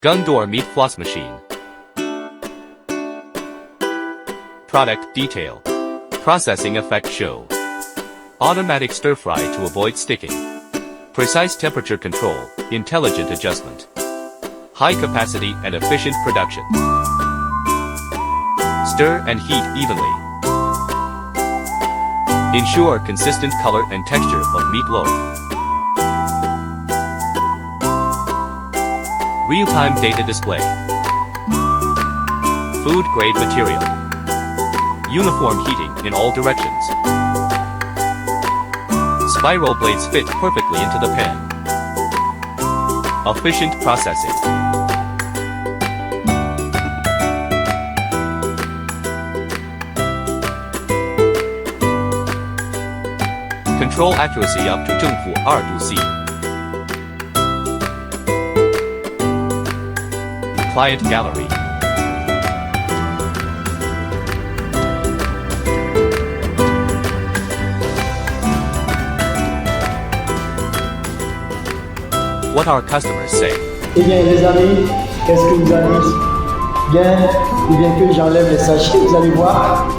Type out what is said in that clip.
Gondor meat floss machine. Product detail. Processing effect show. Automatic stir fry to avoid sticking. Precise temperature control, intelligent adjustment. High capacity and efficient production. Stir and heat evenly. Ensure consistent color and texture of meatloaf. Real-time data display. Food-grade material. Uniform heating in all directions. Spiral blades fit perfectly into the pan. Efficient processing. Control accuracy up to 正负2度C. Client gallery. What our customers say. Eh bien les amis, qu'est-ce que vous avez? Bien, ou bien que j'enlève les sachets, vous allez voir.